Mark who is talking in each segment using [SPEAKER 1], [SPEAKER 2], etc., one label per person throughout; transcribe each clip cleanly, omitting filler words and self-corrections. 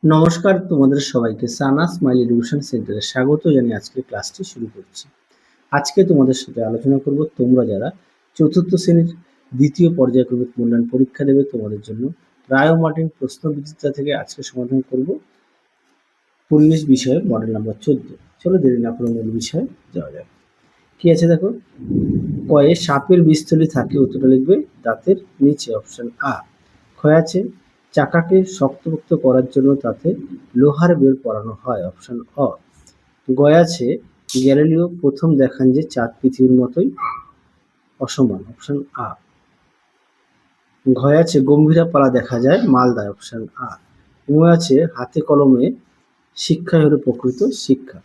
[SPEAKER 1] নমস্কার তোমাদের সবাইকে সানা স্মাইল এডুকেশন সেন্টারে স্বাগত জানিয়ে আজকের ক্লাসটি শুরু করছি। আজকে তোমাদের সাথে আলোচনা করব তোমরা যারা চতুর্থ শ্রেণীর দ্বিতীয় পর্যায়ক্রমিক মূল্যায়ন পরীক্ষা দেবে তোমাদের জন্য রায় ও মার্টিন প্রশ্নবিচিত্রা থেকে আজকে সমাধান করব পরিবেশ বিষয়ে মডেল নাম্বার 14। চলো দেরি না করে মূল বিষয়ে যাওয়া যাক। কি আছে দেখো, কয়ে সাপের বীজতলী থাকে, উত্তরটা লিখবে দাঁতের নিচে, অপশন আ। ক্ষয় আছে চাকাকে শক্তপোক্ত করার জন্য তাতে লোহার বেল পরানো হয়, অপশন অ। গয় আছে গ্যালিলিও প্রথম দেখান যে চাঁদ পৃথিবীর মতোই অসমান, অপশন আ। ঘয় আছে গম্ভীরা পালা দেখা যায় মালদায়, অপশন আ। ময় আছে হাতে কলমে শিক্ষাই হলো প্রকৃত শিক্ষা।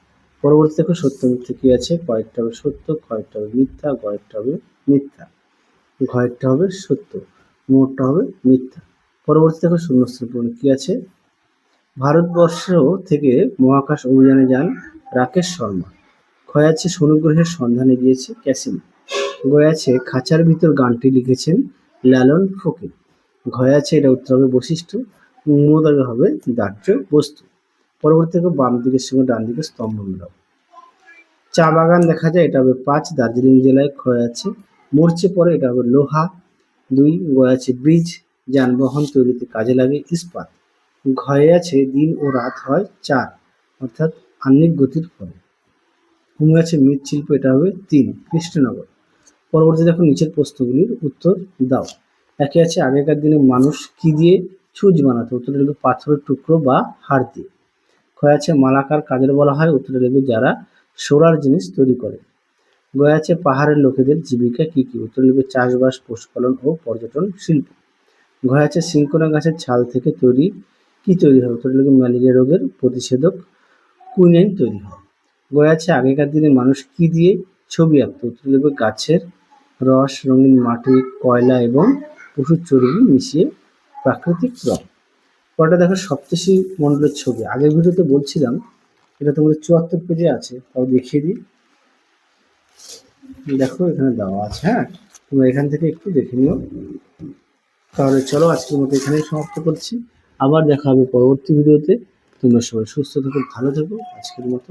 [SPEAKER 1] পরবর্তী দেখো সত্য মিথ্যা কি আছে, কয়েকটা হবে সত্য, কয়েকটা হবে মিথ্যা, কয়েকটা হবে মিথ্যা, ঘয়েরটা হবে সত্য, মোটটা হবে মিথ্যা। পরবর্তী দেখো শূন্যস্থান পূরণ কি আছে, ভারতবর্ষ থেকে মহাকাশ অভিযানে যান রাকেশ শর্মা। ক্ষয় আছে শনি গ্রহের সন্ধানে গিয়েছে ক্যাসিনো। গয় আছে খাঁচার ভিতর গানটি লিখেছেন লালন ফকির। ঘয় আছে এটা উত্তর হবে বৈশিষ্ট্য, মোদাগে হবে দাহ্য বস্তু। পরবর্তী থেকে বাম দিকের সঙ্গে ডান দিকে স্তম্ভ মেলাও। চা বাগান দেখা যায়, এটা হবে 5, দার্জিলিং জেলায়। ক্ষয় আছে মরচে পড়ে, এটা হবে লোহা 2। গয় আছে ব্রিজ যানবাহন তৈরিতে কাজে লাগে ইস্পাত। ঘয়ে আছে দিন ও রাত হয় 4, অর্থাৎ আহ্নিক গতির ফলে। হুমে আছে মৃৎশিল্প, এটা হবে 3, কৃষ্ণনগর। পরবর্তী দেখো নিচের প্রশ্নগুলির উত্তর দাও। একে আছে আগেকার দিনে মানুষ কি দিয়ে ছুঁচ বানাতো, উত্তরটা লিখবে পাথরের টুকরো বা হাড় দিয়ে। ক্ষয় আছে মালাকার কাদের বলা হয়, উত্তরটা লিখবে যারা সোলার জিনিস তৈরি করে। গয় আছে পাহাড়ের লোকেদের জীবিকা কি কি, উত্তর লিখবে চাষবাস, পশুপালন ও পর্যটন শিল্প। ঘয় আছে সিনকোনা গাছের ছাল থেকে তৈরি কি তৈরি হয়, উত্তর লিখবে ম্যালেরিয়া রোগের প্রতিষেধক কুইনাইন তৈরি হয়। গয় আছে আগেকার দিনে মানুষ কি দিয়ে ছবি আঁকতো, উত্তর লিখবে গাছের রস, রঙিন মাটি, কয়লা এবং পশুর চর্বি মিশিয়ে প্রাকৃতিক রং। পরটা দেখো সপ্তর্ষি মণ্ডলের ছবি, আগের ভিডিওতে বলছিলাম এটা তোমাদের 74 পেজে আছে, তাও দেখিয়ে দিই। দেখো এখানে দেওয়া আছে, হ্যাঁ তোমরা এখান থেকে একটু দেখে নিও। তাহলে চলো আজকের মতো এখানেই সমাপ্ত করছি, আবার দেখা হবে পরবর্তী ভিডিওতে। তোমরা সবাই সুস্থ থেকো, ভালো থেকো, আজকের মতো।